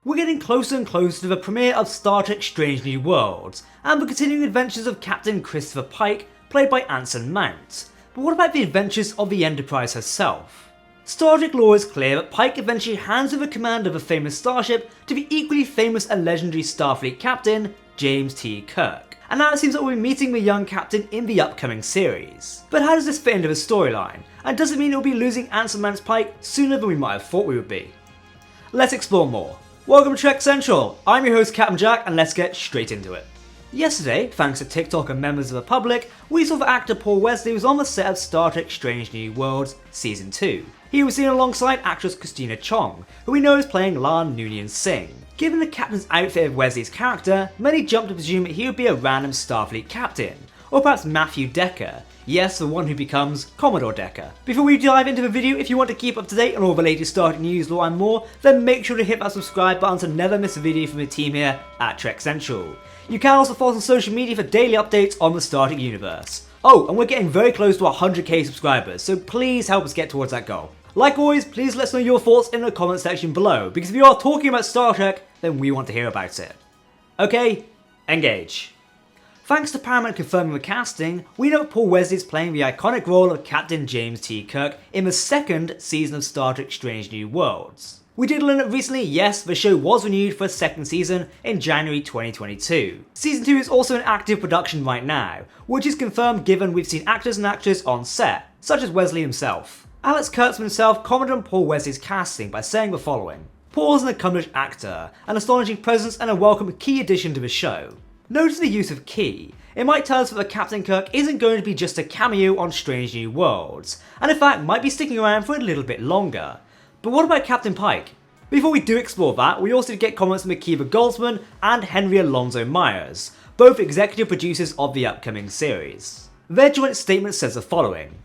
We're getting closer and closer to the premiere of Star Trek Strange New Worlds, and the continuing adventures of Captain Christopher Pike, played by Anson Mount. But what about the adventures of the Enterprise herself? Star Trek lore is clear that Pike eventually hands over command of a famous starship to the equally famous and legendary Starfleet captain, James T. Kirk. And now it seems that we'll be meeting the young captain in the upcoming series. But how does this fit into the storyline? And does it mean it will be losing Anson Mount's Pike sooner than we might have thought we would be? Let's explore more. Welcome to Trek Central, I'm your host Captain Jack, and let's get straight into it. Yesterday, thanks to TikTok and members of the public, we saw that actor Paul Wesley was on the set of Star Trek Strange New Worlds Season 2. He was seen alongside actress Christina Chong, who we know is playing La'an Noonien Singh. Given the captain's outfit of Wesley's character, many jumped to presume that he would be a random Starfleet captain, or perhaps Matthew Decker, yes, the one who becomes Commodore Decker. Before we dive into the video, if you want to keep up to date on all the latest Star Trek news, lore and more, then make sure to hit that subscribe button to never miss a video from the team here at Trek Central. You can also follow us on social media for daily updates on the Star Trek universe. Oh, and we're getting very close to 100k subscribers, so please help us get towards that goal. Like always, please let us know your thoughts in the comment section below, because if you are talking about Star Trek, then we want to hear about it. Okay, engage. Thanks to Paramount confirming the casting, we know Paul Wesley is playing the iconic role of Captain James T. Kirk in the second season of Star Trek Strange New Worlds. We did learn that recently, yes, the show was renewed for a second season in January 2022. Season 2 is also in active production right now, which is confirmed given we've seen actors and actresses on set, such as Wesley himself. Alex Kurtzman himself commented on Paul Wesley's casting by saying the following: "Paul is an accomplished actor, an astonishing presence and a welcome key addition to the show. Notice the use of key. It might tell us that the Captain Kirk isn't going to be just a cameo on Strange New Worlds, and in fact might be sticking around for a little bit longer. But what about Captain Pike?" Before we do explore that, we also get comments from Akiva Goldsman and Henry Alonso Myers, both executive producers of the upcoming series. Their joint statement says the following: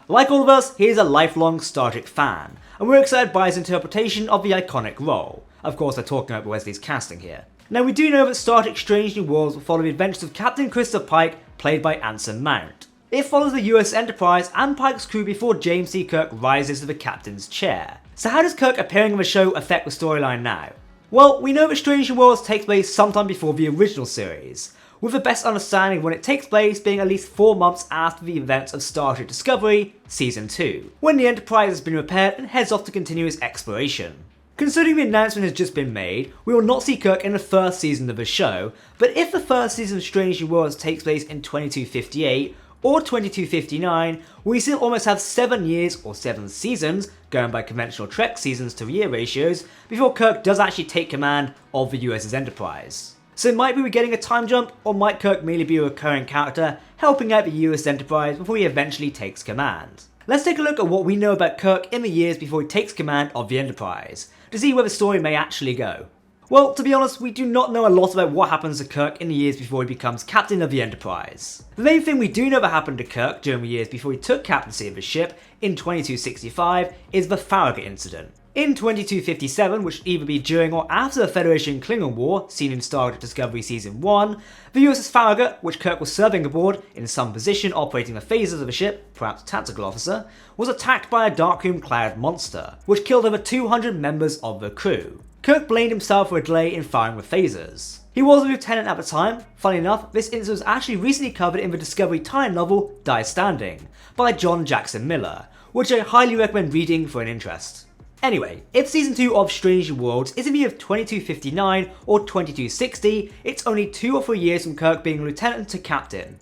"Like all of us, he is a lifelong Star Trek fan, and we're excited by his interpretation of the iconic role." Of course, they're talking about Wesley's casting here. Now, we do know that Star Trek Strange New Worlds will follow the adventures of Captain Christopher Pike, played by Anson Mount. It follows the US Enterprise and Pike's crew before James T. Kirk rises to the captain's chair. So how does Kirk appearing on the show affect the storyline now? Well, we know that Strange New Worlds takes place sometime before the original series, with the best understanding of when it takes place being at least 4 months after the events of Star Trek Discovery Season 2, when the Enterprise has been repaired and heads off to continue its exploration. Considering the announcement has just been made, we will not see Kirk in the first season of the show, but if the first season of Strange New Worlds takes place in 2258 or 2259, we still almost have 7 years or 7 seasons, going by conventional Trek seasons to year ratios, before Kirk does actually take command of the USS Enterprise. So might we be getting a time jump, or might Kirk merely be a recurring character helping out the US Enterprise before he eventually takes command? Let's take a look at what we know about Kirk in the years before he takes command of the Enterprise, to see where the story may actually go. Well, to be honest, we do not know a lot about what happens to Kirk in the years before he becomes captain of the Enterprise. The main thing we do know that happened to Kirk during the years before he took captaincy of his ship in 2265 is the Farragut incident. In 2257, which would either be during or after the Federation Klingon War, seen in Star Trek Discovery Season 1, the USS Farragut, which Kirk was serving aboard in some position operating the phasers of the ship, perhaps tactical officer, was attacked by a Darkroom Cloud monster, which killed over 200 members of the crew. Kirk blamed himself for a delay in firing the phasers. He was a lieutenant at the time. Funny enough, this incident was actually recently covered in the Discovery tie-in novel Die Standing by John Jackson Miller, which I highly recommend reading for an interest. Anyway, if Season 2 of Strange New Worlds is in the year of 2259 or 2260, it's only 2 or 3 years from Kirk being lieutenant to captain.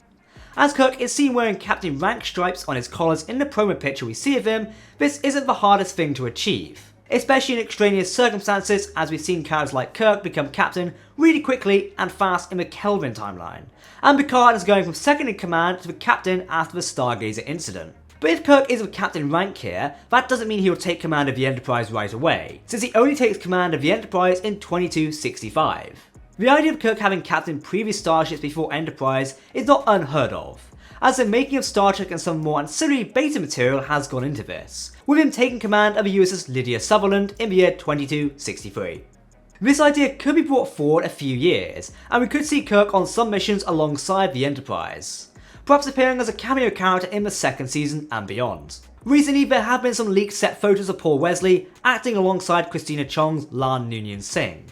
As Kirk is seen wearing captain rank stripes on his collars in the promo picture we see of him, this isn't the hardest thing to achieve, especially in extraneous circumstances, as we've seen characters like Kirk become captain really quickly and fast in the Kelvin timeline, and Picard is going from second in command to the captain after the Stargazer incident. But if Kirk is of captain rank here, that doesn't mean he will take command of the Enterprise right away, since he only takes command of the Enterprise in 2265. The idea of Kirk having captained previous starships before Enterprise is not unheard of, as the making of Star Trek and some more ancillary beta material has gone into this, with him taking command of the USS Lydia Sutherland in the year 2263. This idea could be brought forward a few years, and we could see Kirk on some missions alongside the Enterprise, perhaps appearing as a cameo character in the second season and beyond. Recently, there have been some leaked set photos of Paul Wesley acting alongside Christina Chong's La'an Noonien Singh.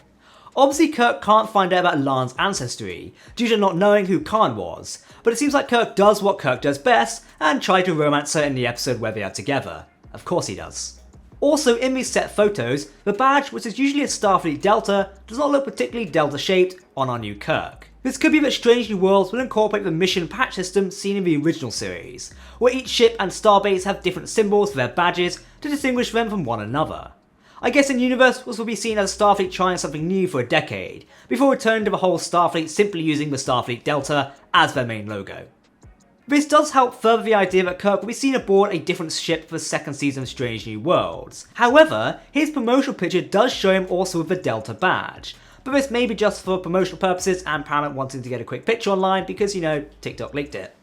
Obviously Kirk can't find out about La'an's ancestry, due to not knowing who Khan was, but it seems like Kirk does what Kirk does best, and try to romance her in the episode where they are together. Of course he does. Also, in these set photos, the badge, which is usually a Starfleet Delta, does not look particularly Delta-shaped on our new Kirk. This could be that Strange New Worlds will incorporate the mission patch system seen in the original series, where each ship and starbase have different symbols for their badges to distinguish them from one another. I guess in universe this will be seen as Starfleet trying something new for a decade, before returning to the whole Starfleet simply using the Starfleet Delta as their main logo. This does help further the idea that Kirk will be seen aboard a different ship for the second season of Strange New Worlds. However, his promotional picture does show him also with the Delta badge, but this may be just for promotional purposes and Paramount wanting to get a quick picture online because, you know, TikTok leaked it.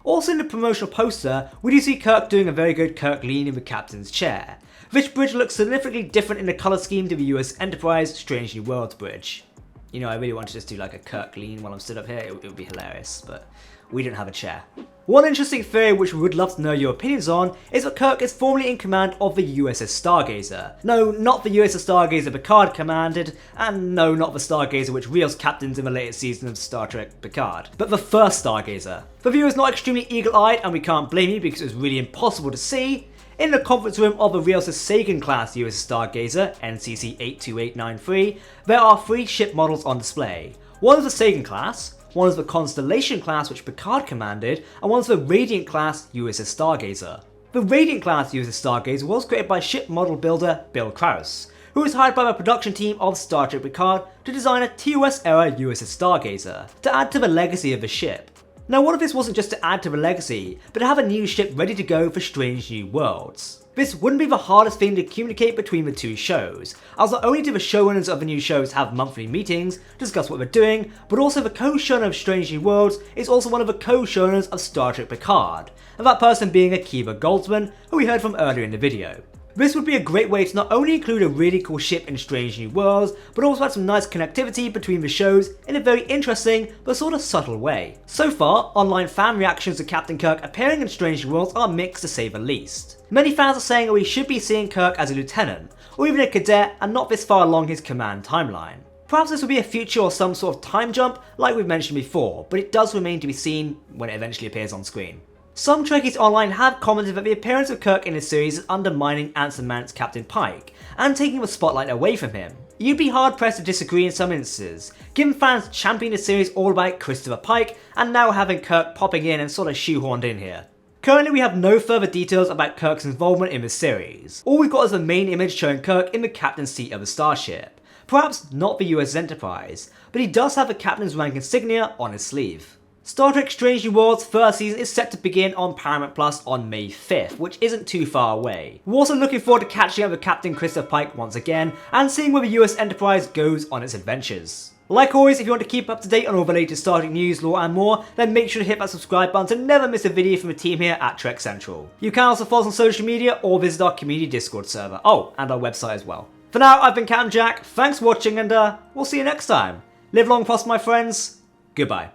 Also in the promotional poster, we do see Kirk doing a very good Kirk lean in the captain's chair. This bridge looks significantly different in the colour scheme to the US Enterprise Strange New Worlds bridge. You know, I really want to just do like a Kirk lean while I'm stood up here, it would be hilarious, but we don't have a chair. One interesting theory which we would love to know your opinions on is that Kirk is formerly in command of the USS Stargazer. No, not the USS Stargazer Picard commanded, and no, not the Stargazer which Rios captains in the latest season of Star Trek Picard, but the first Stargazer. The viewer is not extremely eagle-eyed, and we can't blame you because it was really impossible to see. In the conference room of the Rios Sagan-class USS Stargazer, NCC 82893, there are 3 ship models on display. One is the Sagan class, one is the Constellation class which Picard commanded, and one is the Radiant class USS Stargazer. The Radiant class USS Stargazer was created by ship model builder Bill Krause, who was hired by the production team of Star Trek Picard to design a TOS-era USS Stargazer, to add to the legacy of the ship. Now what if this wasn't just to add to the legacy, but to have a new ship ready to go for Strange New Worlds? This wouldn't be the hardest thing to communicate between the two shows, as not only do the showrunners of the new shows have monthly meetings to discuss what they're doing, but also the co-showrunner of Strange New Worlds is also one of the co-showrunners of Star Trek Picard, and that person being Akiva Goldsman, who we heard from earlier in the video. This would be a great way to not only include a really cool ship in Strange New Worlds, but also add some nice connectivity between the shows in a very interesting but sort of subtle way. So far, online fan reactions to Captain Kirk appearing in Strange New Worlds are mixed to say the least. Many fans are saying that we should be seeing Kirk as a lieutenant, or even a cadet and not this far along his command timeline. Perhaps this will be a future or some sort of time jump like we've mentioned before, but it does remain to be seen when it eventually appears on screen. Some Trekkies online have commented that the appearance of Kirk in this series is undermining Anson Mount's Captain Pike, and taking the spotlight away from him. You'd be hard pressed to disagree in some instances, given fans championing the series all about Christopher Pike, and now having Kirk popping in and sort of shoehorned in here. Currently we have no further details about Kirk's involvement in this series. All we've got is the main image showing Kirk in the captain's seat of a starship. Perhaps not the US Enterprise, but he does have the captain's rank insignia on his sleeve. Star Trek Strange New Worlds' first season is set to begin on Paramount Plus on May 5th, which isn't too far away. We're also looking forward to catching up with Captain Christopher Pike once again, and seeing where the US Enterprise goes on its adventures. Like always, if you want to keep up to date on all the latest Star Trek news, lore and more, then make sure to hit that subscribe button to never miss a video from the team here at Trek Central. You can also follow us on social media or visit our community Discord server. Oh, and our website as well. For now, I've been Captain Jack, thanks for watching, and we'll see you next time. Live long, prosper my friends, goodbye.